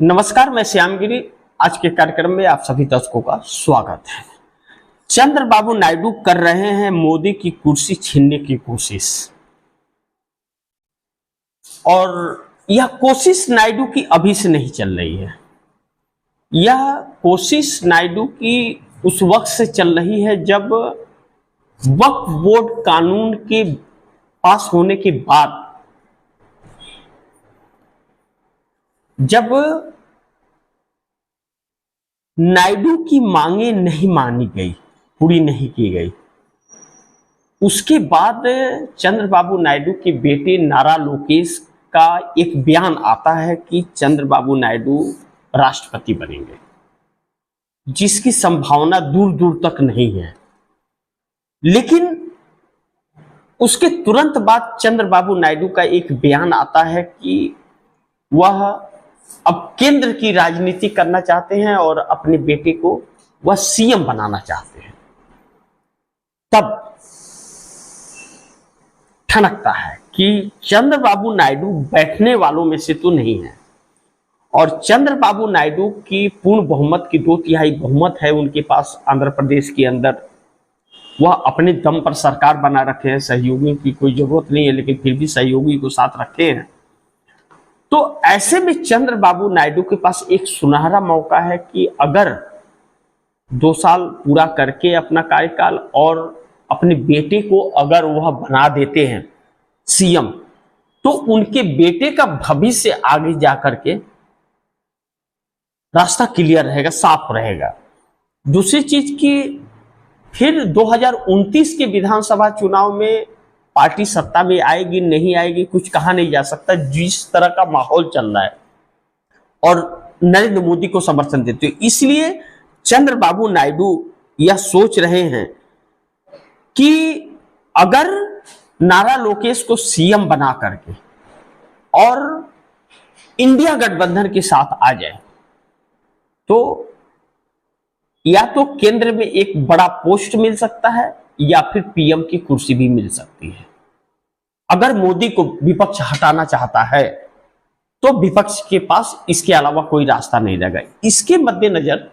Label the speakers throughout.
Speaker 1: नमस्कार, मैं श्यामगिरी। आज के कार्यक्रम में आप सभी दर्शकों का स्वागत है। चंद्रबाबू नायडू कर रहे हैं मोदी की कुर्सी छीनने की कोशिश, और यह कोशिश नायडू की अभी से नहीं चल रही है। यह कोशिश नायडू की उस वक्त से चल रही है जब वक्फ बोर्ड कानून के पास होने के बाद, जब नायडू की मांगे नहीं मानी गई, पूरी नहीं की गई, उसके बाद चंद्रबाबू नायडू के बेटे नारा लोकेश का एक बयान आता है कि चंद्रबाबू नायडू राष्ट्रपति बनेंगे, जिसकी संभावना दूर दूर तक नहीं है। लेकिन उसके तुरंत बाद चंद्रबाबू नायडू का एक बयान आता है कि वह अब केंद्र की राजनीति करना चाहते हैं और अपने बेटे को वह सीएम बनाना चाहते हैं। तब ठनकता है कि चंद्रबाबू नायडू बैठने वालों में से तो नहीं है, और चंद्रबाबू नायडू की पूर्ण बहुमत की 2/3 बहुमत है उनके पास आंध्र प्रदेश के अंदर। वह अपने दम पर सरकार बना रखे हैं, सहयोगी की कोई जरूरत नहीं है, लेकिन फिर भी सहयोगी को साथ रखे हैं। तो ऐसे में चंद्रबाबू नायडू के पास एक सुनहरा मौका है कि अगर 2 साल पूरा करके अपना कार्यकाल और अपने बेटे को अगर वह बना देते हैं सीएम, तो उनके बेटे का भविष्य आगे जाकर के रास्ता क्लियर रहेगा, साफ रहेगा। दूसरी चीज की, फिर 2029 के विधानसभा चुनाव में पार्टी सत्ता में आएगी नहीं आएगी कुछ कहा नहीं जा सकता। जिस तरह का माहौल चल रहा है और नरेंद्र मोदी को समर्थन देते हो, इसलिए चंद्रबाबू नायडू यह सोच रहे हैं कि अगर नारा लोकेश को सीएम बना करके और इंडिया गठबंधन के साथ आ जाए, तो या तो केंद्र में एक बड़ा पोस्ट मिल सकता है या फिर पीएम की कुर्सी भी मिल सकती है। अगर मोदी को विपक्ष हटाना चाहता है तो विपक्ष के पास इसके अलावा कोई रास्ता नहीं रहेगा। इसके मद्देनजर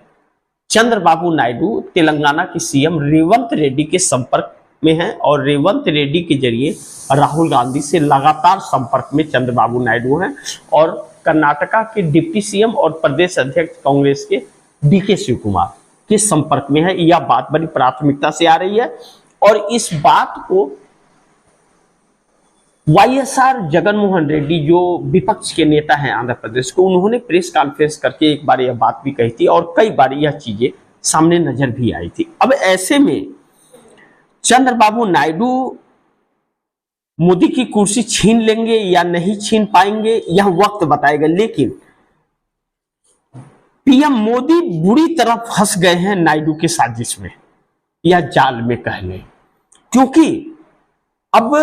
Speaker 1: चंद्रबाबू नायडू तेलंगाना के सीएम रेवंत रेड्डी के संपर्क में हैं, और रेवंत रेड्डी के जरिए राहुल गांधी से लगातार संपर्क में चंद्रबाबू नायडू हैं, और कर्नाटका के डिप्टी सीएम और प्रदेश अध्यक्ष कांग्रेस के डीके शिव कुमार के संपर्क में है। यह बात बड़ी प्राथमिकता से आ रही है, और इस बात को वाईएसआर जगनमोहन रेड्डी, जो विपक्ष के नेता हैं आंध्र प्रदेश को, उन्होंने प्रेस कॉन्फ्रेंस करके एक बार यह बात भी कही थी, और कई बार यह चीजें सामने नजर भी आई थी। अब ऐसे में चंद्रबाबू नायडू मोदी की कुर्सी छीन लेंगे या नहीं छीन पाएंगे, यह वक्त बताएगा। लेकिन पीएम मोदी बुरी तरह फंस गए हैं नायडू के साजिश में या जाल में कह लें, क्योंकि अब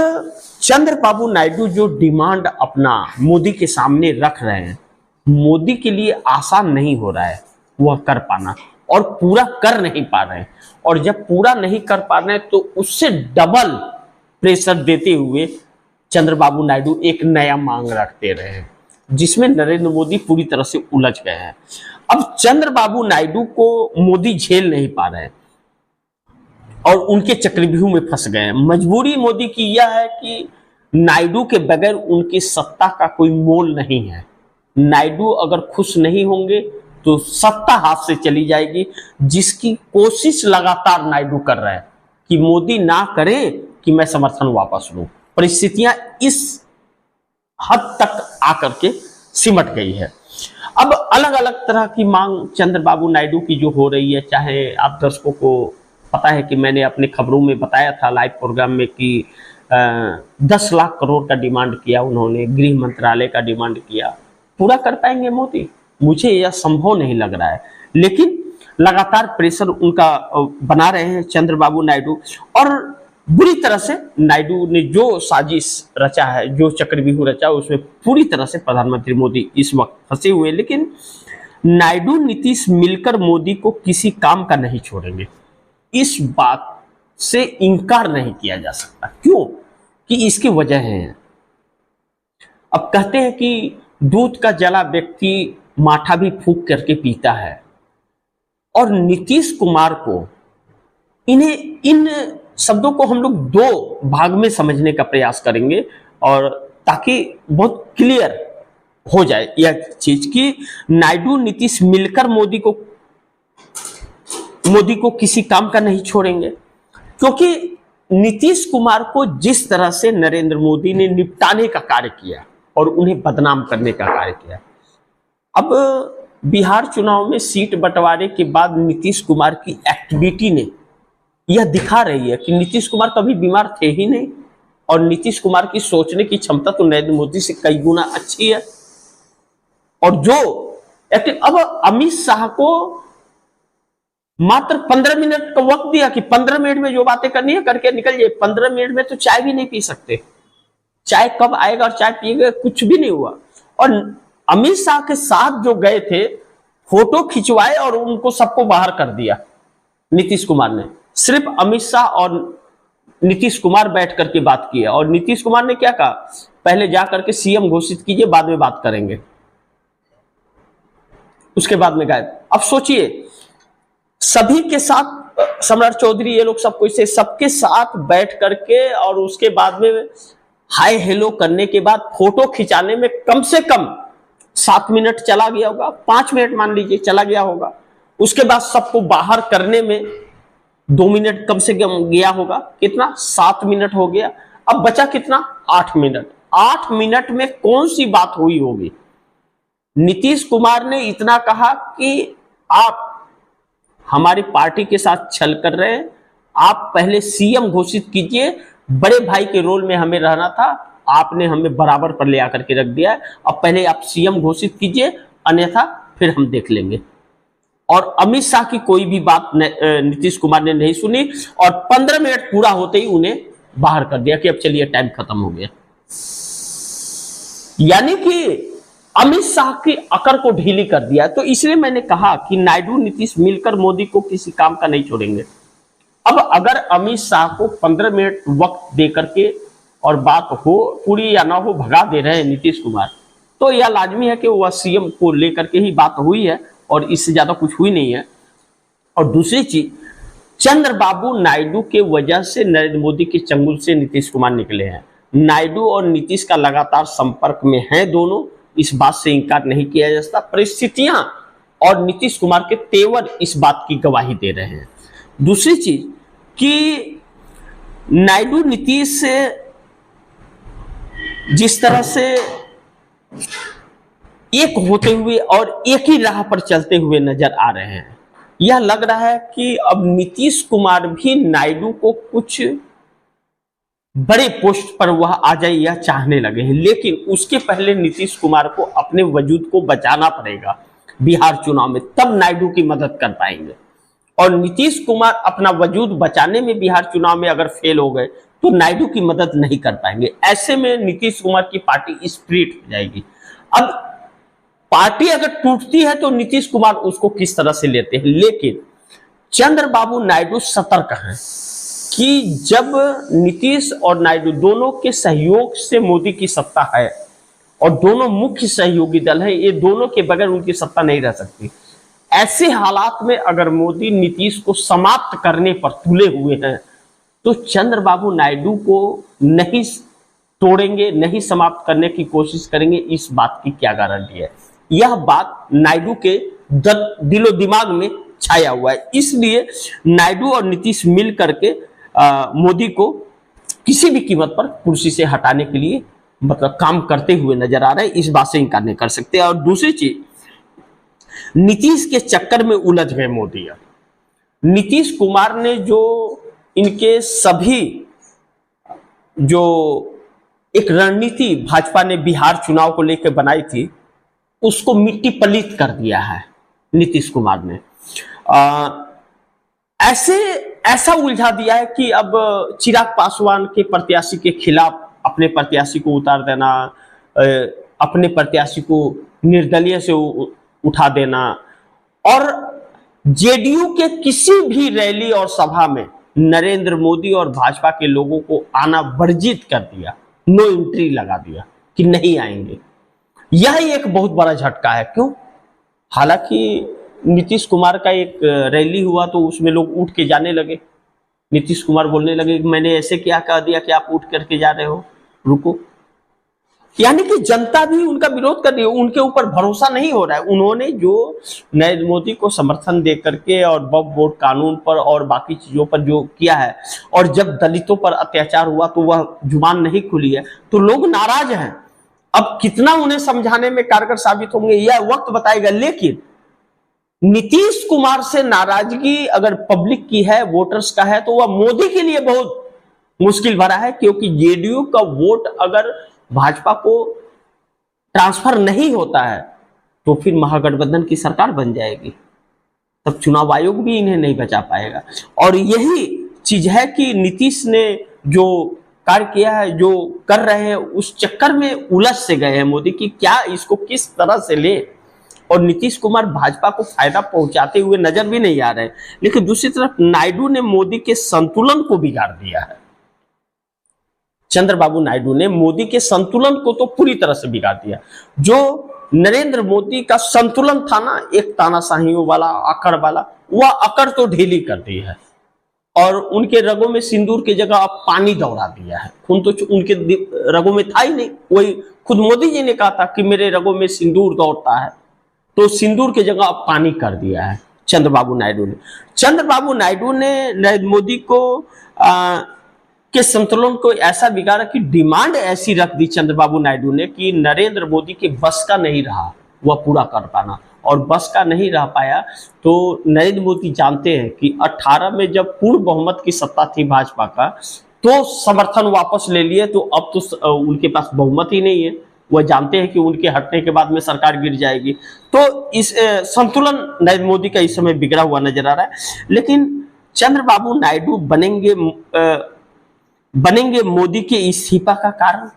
Speaker 1: चंद्रबाबू नायडू जो डिमांड अपना मोदी के सामने रख रहे हैं, मोदी के लिए आसान नहीं हो रहा है वह कर पाना, और पूरा कर नहीं पा रहे हैं। और जब पूरा नहीं कर पा रहे हैं तो उससे डबल प्रेशर देते हुए चंद्रबाबू नायडू एक नया मांग रखते रहे हैं, जिसमें नरेंद्र मोदी पूरी तरह से उलझ गए हैं। अब चंद्रबाबू नायडू को मोदी झेल नहीं पा रहे हैं और उनके चक्रव्यूह में फंस गए हैं। मजबूरी मोदी की यह है कि नायडू के बगैर उनकी सत्ता का कोई मोल नहीं है। नायडू अगर खुश नहीं होंगे तो सत्ता हाथ से चली जाएगी, जिसकी कोशिश लगातार नायडू कर रहे हैं कि मोदी ना करे कि मैं समर्थन वापस लूं। परिस्थितियां इस हद तक आकर के सिमट गई है। अब अलग अलग तरह की मांग चंद्रबाबू नायडू की जो हो रही है, चाहे आप दर्शकों को पता है कि मैंने अपने खबरों में बताया था लाइव प्रोग्राम में कि 10 लाख करोड़ का डिमांड किया उन्होंने, गृह मंत्रालय का डिमांड किया। पूरा कर पाएंगे मोदी? मुझे यह संभव नहीं लग रहा है, लेकिन लगातार प्रेशर उनका बना रहे हैं चंद्रबाबू नायडू, और बुरी तरह से नायडू ने जो साजिश रचा है, जो चक्रव्यूह रचा, उसमें पूरी तरह से प्रधानमंत्री मोदी इस वक्त फंसे हुए। लेकिन नायडू नीतीश मिलकर मोदी को किसी काम का नहीं छोड़ेंगे, इस बात से इनकार नहीं किया जा सकता। क्यों? कि इसकी वजह है। अब कहते हैं कि दूध का जला व्यक्ति माठा भी फूंक करके पीता है। और नीतीश कुमार को इन्हें इन शब्दों को हम लोग दो भाग में समझने का प्रयास करेंगे, और ताकि बहुत क्लियर हो जाए यह चीज कि नायडू नीतीश मिलकर मोदी को किसी काम का नहीं छोड़ेंगे। क्योंकि नीतीश कुमार को जिस तरह से नरेंद्र मोदी ने निपटाने का कार्य किया और उन्हें बदनाम करने का कार्य किया, अब बिहार चुनाव में सीट बंटवारे के बाद नीतीश कुमार की एक्टिविटी ने यह दिखा रही है कि नीतीश कुमार कभी बीमार थे ही नहीं, और नीतीश कुमार की सोचने की क्षमता तो नरेंद्र मोदी से कई गुना अच्छी है। और जो अब अमित शाह को मात्र 15 मिनट का वक्त दिया कि 15 मिनट में जो बातें करनी है करके निकल जाए। 15 मिनट में तो चाय भी नहीं पी सकते, चाय कब आएगा और चाय पिएगा, कुछ भी नहीं हुआ। और अमित शाह के साथ जो गए थे, फोटो खिंचवाए और उनको सबको बाहर कर दिया नीतीश कुमार ने। सिर्फ अमित शाह और नीतीश कुमार बैठ करके बात की है। और नीतीश कुमार ने क्या कहा, पहले जा करके सीएम घोषित कीजिए, बाद में बात करेंगे। उसके बाद में गायब। अब सोचिए, सभी के साथ सम्राट चौधरी ये लोग सबको इसे सबके साथ बैठ करके और उसके बाद में हाय हेलो करने के बाद फोटो खिंचाने में कम से कम 7 मिनट चला गया होगा, 5 मिनट मान लीजिए चला गया होगा। उसके बाद सबको बाहर करने में 2 मिनट कम से कम गया होगा। कितना? 7 मिनट हो गया। अब बचा कितना? 8 मिनट। 8 मिनट में कौन सी बात हुई होगी? नीतीश कुमार ने इतना कहा कि आप हमारी पार्टी के साथ छल कर रहे हैं, आप पहले सीएम घोषित कीजिए, बड़े भाई के रोल में हमें रहना था, आपने हमें बराबर पर ले आकर के रख दिया है, अब पहले आप सीएम घोषित कीजिए, अन्यथा फिर हम देख लेंगे। और अमित शाह की कोई भी बात नीतीश कुमार ने नहीं सुनी, और 15 मिनट पूरा होते ही उन्हें बाहर कर दिया कि अब चलिए टाइम खत्म हो गया। यानी कि अमित शाह की अकड़ को ढीली कर दिया। तो इसलिए मैंने कहा कि नायडू नीतीश मिलकर मोदी को किसी काम का नहीं छोड़ेंगे। अब अगर अमित शाह को 15 मिनट वक्त दे करके और बात हो पूरी या ना हो भगा दे रहे हैं नीतीश कुमार, तो यह लाजमी है कि वह सीएम को लेकर के ही बात हुई है, और इससे ज्यादा कुछ हुई नहीं है। और दूसरी चीज, चंद्रबाबू नायडू के वजह से नरेंद्र मोदी के चंगुल से नीतीश कुमार निकले हैं। नायडू और नीतीश का लगातार संपर्क में है दोनों, इस बात से इनकार नहीं किया जा सकता। परिस्थितियां और नीतीश कुमार के तेवर इस बात की गवाही दे रहे हैं। दूसरी चीज कि नायडू नीतीश से जिस तरह से एक होते हुए और एक ही राह पर चलते हुए नजर आ रहे हैं, यह लग रहा है कि अब नीतीश कुमार भी नायडू को कुछ बड़े पोस्ट पर वह आ जाए यह चाहने लगे हैं। लेकिन उसके पहले नीतीश कुमार को अपने वजूद को बचाना पड़ेगा बिहार चुनाव में, तब नायडू की मदद कर पाएंगे। और नीतीश कुमार अपना वजूद बचाने में बिहार चुनाव में अगर फेल हो गए तो नायडू की मदद नहीं कर पाएंगे। ऐसे में नीतीश कुमार की पार्टी स्प्लिट हो जाएगी। अब पार्टी अगर टूटती है तो नीतीश कुमार उसको किस तरह से लेते हैं। लेकिन चंद्रबाबू नायडू सतर्क हैं कि जब नीतीश और नायडू दोनों के सहयोग से मोदी की सत्ता है, और दोनों मुख्य सहयोगी दल है, ये दोनों के बगैर उनकी सत्ता नहीं रह सकती। ऐसे हालात में अगर मोदी नीतीश को समाप्त करने पर तुले हुए हैं, तो चंद्रबाबू नायडू को नहीं तोड़ेंगे, नहीं समाप्त करने की कोशिश करेंगे, इस बात की क्या गारंटी है? यह बात नायडू के दिलो दिमाग में छाया हुआ है। इसलिए नायडू और नीतीश मिल करके मोदी को किसी भी कीमत पर कुर्सी से हटाने के लिए मतलब काम करते हुए नजर आ रहे हैं, इस बात से इनकार नहीं कर सकते। और दूसरी चीज, नीतीश के चक्कर में उलझ गए मोदी। नीतीश कुमार ने जो इनके सभी जो एक रणनीति भाजपा ने बिहार चुनाव को लेकर बनाई थी, उसको मिट्टी पलीत कर दिया है नीतीश कुमार ने। ऐसा उलझा दिया है कि अब चिराग पासवान के प्रत्याशी के खिलाफ अपने प्रत्याशी को उतार देना, अपने प्रत्याशी को निर्दलीय से उठा देना, और जेडीयू के किसी भी रैली और सभा में नरेंद्र मोदी और भाजपा के लोगों को आना वर्जित कर दिया, नो एंट्री लगा दिया कि नहीं आएंगे। यह एक बहुत बड़ा झटका है। क्यों? हालांकि नीतीश कुमार का एक रैली हुआ तो उसमें लोग उठ के जाने लगे। नीतीश कुमार बोलने लगे कि मैंने ऐसे क्या कह दिया कि आप उठ करके जा रहे हो, रुको। यानी कि जनता भी उनका विरोध कर रही है, उनके ऊपर भरोसा नहीं हो रहा है। उन्होंने जो नरेंद्र मोदी को समर्थन दे करके और वक्फ बोर्ड कानून पर और बाकी चीजों पर जो किया है, और जब दलितों पर अत्याचार हुआ तो वह जुबान नहीं खुली है, तो लोग नाराज हैं। अब कितना उन्हें समझाने में कारगर साबित होंगे यह वक्त बताएगा। लेकिन नीतीश कुमार से नाराजगी अगर पब्लिक की है, वोटर्स का है, तो वह मोदी के लिए बहुत मुश्किल भरा है, क्योंकि जेडीयू का वोट अगर भाजपा को ट्रांसफर नहीं होता है तो फिर महागठबंधन की सरकार बन जाएगी, तब चुनाव आयोग भी इन्हें नहीं बचा पाएगा। और यही चीज है कि नीतीश ने जो कार्य किया है, जो कर रहे हैं, उस चक्कर में उलझ से गए हैं मोदी की क्या इसको किस तरह से ले। और नीतीश कुमार भाजपा को फायदा पहुंचाते हुए नजर भी नहीं आ रहे। लेकिन दूसरी तरफ नायडू ने मोदी के संतुलन को बिगाड़ दिया है। चंद्रबाबू नायडू ने मोदी के संतुलन को तो पूरी तरह से बिगाड़ दिया। जो नरेंद्र मोदी का संतुलन था ना, एक तानाशाहियों वाला, अकड़ वाला, वह अकड़ तो ढीली कर दी है और उनके रगों में सिंदूर की जगह अब पानी दौड़ा दिया है। खून तो उनके रगों में था ही नहीं। वही खुद मोदी जी ने कहा था कि मेरे रगों में सिंदूर दौड़ता है, तो सिंदूर की जगह अब पानी कर दिया है चंद्रबाबू नायडू ने। चंद्रबाबू नायडू ने नरेंद्र मोदी को के संतुलन को ऐसा बिगाड़ा कि डिमांड ऐसी रख दी चंद्रबाबू नायडू ने कि नरेंद्र मोदी के बस का नहीं रहा वह पूरा कर पाना, और बस का नहीं रह पाया तो नरेंद्र मोदी जानते हैं कि 18 में जब पूर्ण बहुमत की सत्ता थी भाजपा का, तो समर्थन वापस ले लिए, तो अब तो उनके पास बहुमत ही नहीं है। वह जानते हैं कि उनके हटने के बाद में सरकार गिर जाएगी। तो इस संतुलन नरेंद्र मोदी का इस समय बिगड़ा हुआ नजर आ रहा है। लेकिन चंद्रबाबू नायडू बनेंगे मोदी के इस्तीफा का कारण।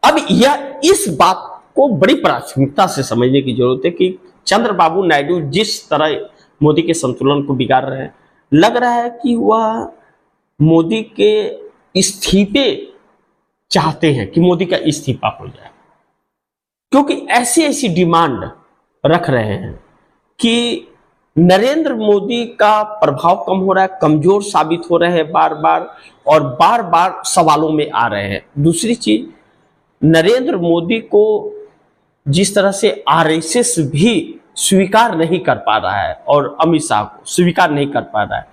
Speaker 1: अब यह इस बात को बड़ी प्राथमिकता से समझने की जरूरत है कि चंद्रबाबू नायडू जिस तरह मोदी के संतुलन को बिगाड़ रहे हैं, लग रहा है कि वह मोदी के इस्तीफे चाहते हैं कि मोदी का इस्तीफा हो जाए, क्योंकि ऐसी ऐसी डिमांड रख रहे हैं कि नरेंद्र मोदी का प्रभाव कम हो रहा है, कमजोर साबित हो रहे हैं बार बार, और बार बार सवालों में आ रहे हैं। दूसरी चीज, नरेंद्र मोदी को जिस तरह से आरएसएस भी स्वीकार नहीं कर पा रहा है और अमित शाह को स्वीकार नहीं कर पा रहा है,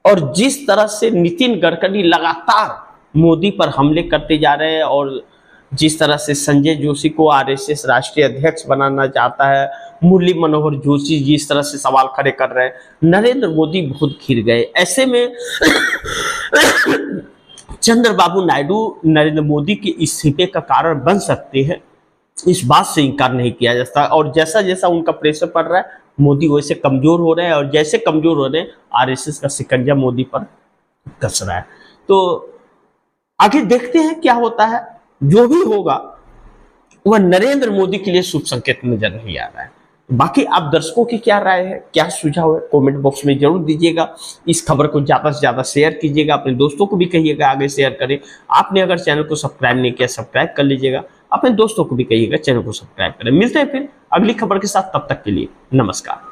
Speaker 1: और जिस तरह से नितिन गडकरी लगातार मोदी पर हमले करते जा रहे हैं, और जिस तरह से संजय जोशी को आरएसएस राष्ट्रीय अध्यक्ष बनाना चाहता है, मुरली मनोहर जोशी जिस तरह से सवाल खड़े कर रहे हैं, नरेंद्र मोदी बहुत घिर गए। ऐसे में चंद्रबाबू नायडू नरेंद्र मोदी के इस्तीफे का कारण बन सकते हैं, इस बात से इनकार नहीं किया जा सकता। और जैसा जैसा उनका प्रेशर पड़ रहा है, मोदी वैसे कमजोर हो रहे हैं, और जैसे कमजोर हो रहे हैं, आरएसएस का शिकंजा मोदी पर कस रहा है। तो आगे देखते हैं क्या होता है। जो भी होगा वह नरेंद्र मोदी के लिए शुभ संकेत नजर नहीं आ रहा है। बाकी आप दर्शकों की क्या राय है, क्या सुझाव है, कमेंट बॉक्स में जरूर दीजिएगा। इस खबर को ज्यादा से ज्यादा शेयर कीजिएगा, अपने दोस्तों को भी कहिएगा आगे शेयर करें। आपने अगर चैनल को सब्सक्राइब नहीं किया, सब्सक्राइब कर लीजिएगा, अपने दोस्तों को भी कहिएगा चैनल को सब्सक्राइब करें। मिलते हैं फिर अगली खबर के साथ, तब तक के लिए नमस्कार।